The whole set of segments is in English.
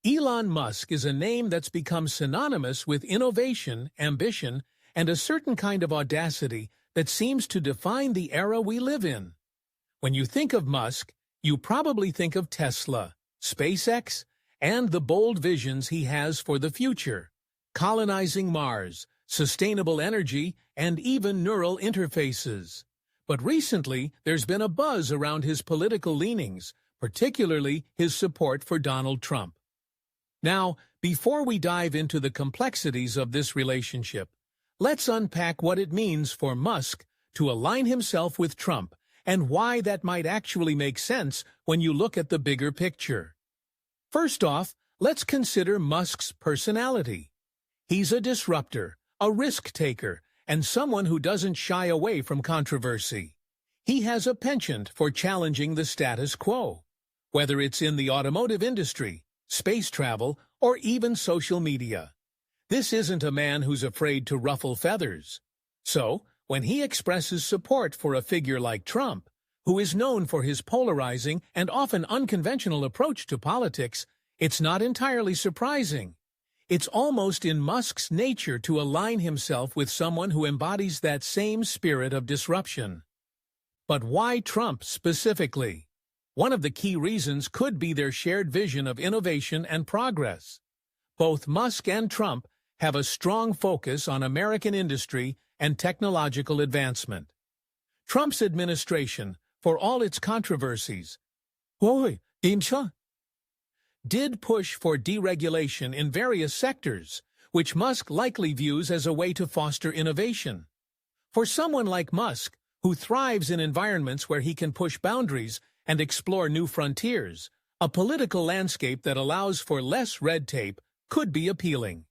Elon Musk is a name that's become synonymous with innovation, ambition, and a certain kind of audacity that seems to define the era we live in. When you think of Musk, you probably think of Tesla, SpaceX, and the bold visions he has for the future, colonizing Mars, sustainable energy, and even neural interfaces. But recently, there's been a buzz around his political leanings, particularly his support for Donald Trump. Now, before we dive into the complexities of this relationship, let's unpack what it means for Musk to align himself with Trump and why that might actually make sense when you look at the bigger picture. First off, let's consider Musk's personality. He's a disruptor, a risk-taker, and someone who doesn't shy away from controversy. He has a penchant for challenging the status quo, whether it's in the automotive industry, space travel, or even social media. This isn't a man who's afraid to ruffle feathers. So, when he expresses support for a figure like Trump, who is known for his polarizing and often unconventional approach to politics, it's not entirely surprising. It's almost in Musk's nature to align himself with someone who embodies that same spirit of disruption. But why Trump specifically? One of the key reasons could be their shared vision of innovation and progress. Both Musk and Trump have a strong focus on American industry and technological advancement. Trump's administration, for all its controversies, did push for deregulation in various sectors, which Musk likely views as a way to foster innovation. For someone like Musk, who thrives in environments where he can push boundaries and explore new frontiers, a political landscape that allows for less red tape could be appealing.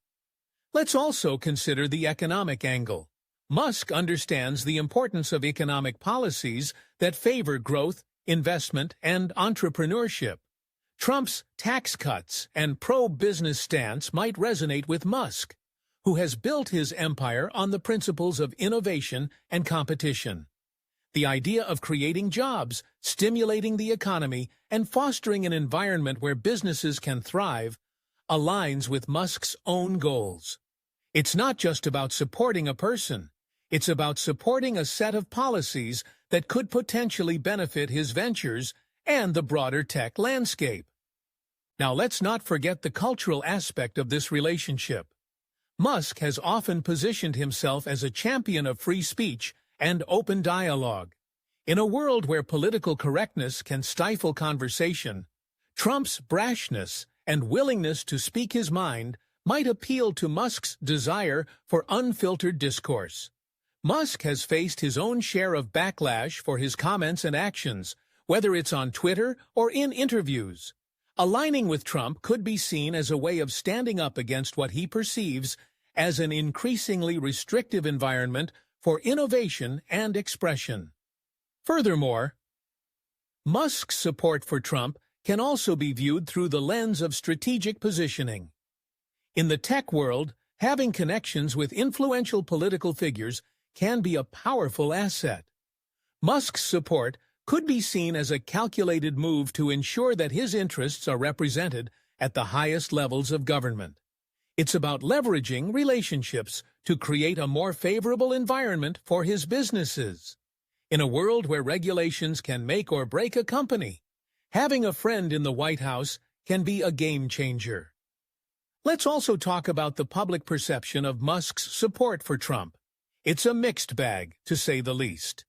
Let's also consider the economic angle. Musk understands the importance of economic policies that favor growth, investment, and entrepreneurship. Trump's tax cuts and pro-business stance might resonate with Musk, who has built his empire on the principles of innovation and competition. The idea of creating jobs, stimulating the economy, and fostering an environment where businesses can thrive aligns with Musk's own goals. It's not just about supporting a person. It's about supporting a set of policies that could potentially benefit his ventures and the broader tech landscape. Now let's not forget the cultural aspect of this relationship. Musk has often positioned himself as a champion of free speech and open dialogue. In a world where political correctness can stifle conversation, Trump's brashness and willingness to speak his mind might appeal to Musk's desire for unfiltered discourse. Musk has faced his own share of backlash for his comments and actions, whether it's on Twitter or in interviews. Aligning with Trump could be seen as a way of standing up against what he perceives as an increasingly restrictive environment for innovation and expression. Furthermore, Musk's support for Trump can also be viewed through the lens of strategic positioning. In the tech world, having connections with influential political figures can be a powerful asset. Musk's support could be seen as a calculated move to ensure that his interests are represented at the highest levels of government. It's about leveraging relationships to create a more favorable environment for his businesses. In a world where regulations can make or break a company, having a friend in the White House can be a game changer. Let's also talk about the public perception of Musk's support for Trump. It's a mixed bag, to say the least.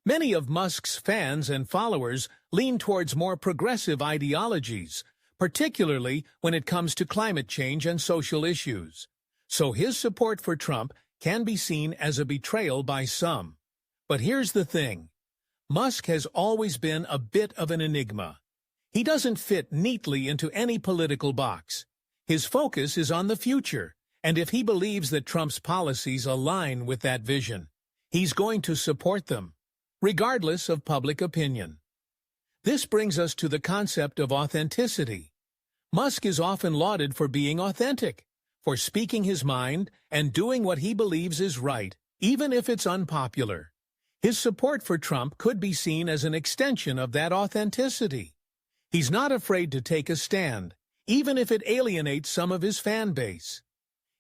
Many of Musk's fans and followers lean towards more progressive ideologies, particularly when it comes to climate change and social issues. So his support for Trump can be seen as a betrayal by some. But here's the thing. Musk has always been a bit of an enigma. He doesn't fit neatly into any political box. His focus is on the future, and if he believes that Trump's policies align with that vision, he's going to support them, regardless of public opinion. This brings us to the concept of authenticity. Musk is often lauded for being authentic, for speaking his mind and doing what he believes is right, even if it's unpopular. His support for Trump could be seen as an extension of that authenticity. He's not afraid to take a stand, even if it alienates some of his fan base.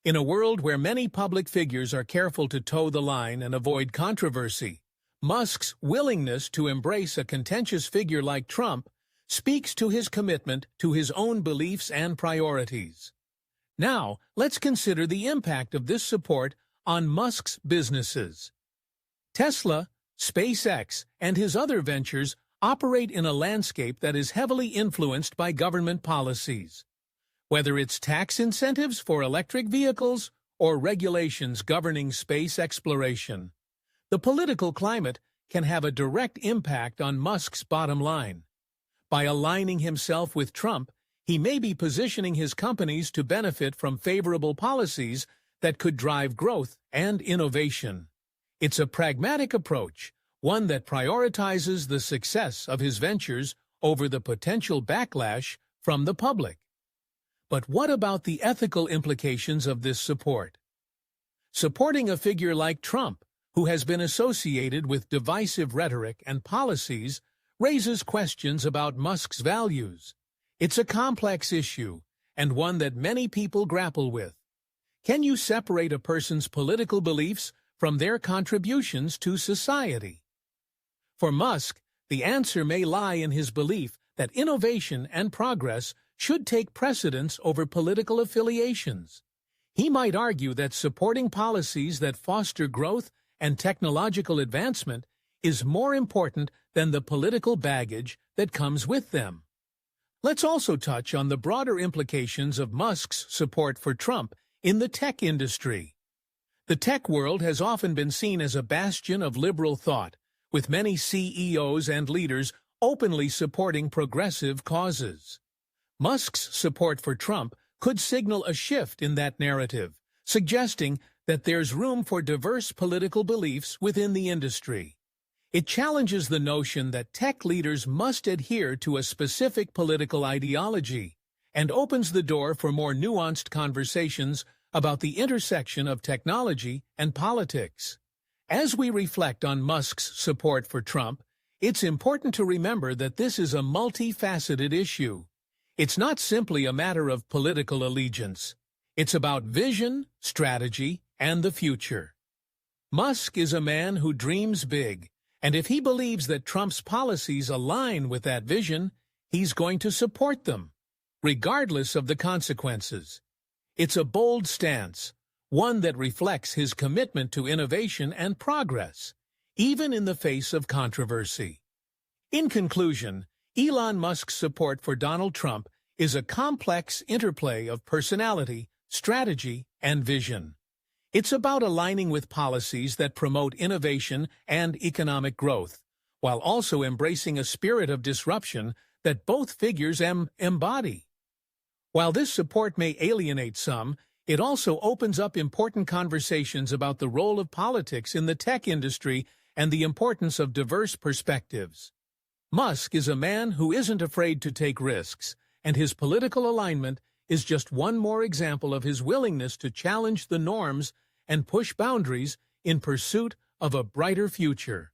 In a world where many public figures are careful to toe the line and avoid controversy, Musk's willingness to embrace a contentious figure like Trump speaks to his commitment to his own beliefs and priorities. Now, let's consider the impact of this support on Musk's businesses. Tesla, SpaceX, and his other ventures operate in a landscape that is heavily influenced by government policies. Whether it's tax incentives for electric vehicles or regulations governing space exploration, the political climate can have a direct impact on Musk's bottom line. By aligning himself with Trump, he may be positioning his companies to benefit from favorable policies that could drive growth and innovation. It's a pragmatic approach, one that prioritizes the success of his ventures over the potential backlash from the public. But what about the ethical implications of this support? Supporting a figure like Trump, who has been associated with divisive rhetoric and policies, raises questions about Musk's values. It's a complex issue, and one that many people grapple with. Can you separate a person's political beliefs from their contributions to society? For Musk, the answer may lie in his belief that innovation and progress should take precedence over political affiliations. He might argue that supporting policies that foster growth and technological advancement is more important than the political baggage that comes with them. Let's also touch on the broader implications of Musk's support for Trump in the tech industry. The tech world has often been seen as a bastion of liberal thought, with many CEOs and leaders openly supporting progressive causes. Musk's support for Trump could signal a shift in that narrative, suggesting that there's room for diverse political beliefs within the industry. It challenges the notion that tech leaders must adhere to a specific political ideology and opens the door for more nuanced conversations about the intersection of technology and politics. As we reflect on Musk's support for Trump, it's important to remember that this is a multifaceted issue. It's not simply a matter of political allegiance. It's about vision, strategy, and the future. Musk is a man who dreams big, and if he believes that Trump's policies align with that vision, he's going to support them, regardless of the consequences. It's a bold stance, one that reflects his commitment to innovation and progress, even in the face of controversy. In conclusion, Elon Musk's support for Donald Trump is a complex interplay of personality, strategy, and vision. It's about aligning with policies that promote innovation and economic growth, while also embracing a spirit of disruption that both figures embody. While this support may alienate some, it also opens up important conversations about the role of politics in the tech industry and the importance of diverse perspectives. Musk is a man who isn't afraid to take risks, and his political alignment is just one more example of his willingness to challenge the norms and push boundaries in pursuit of a brighter future.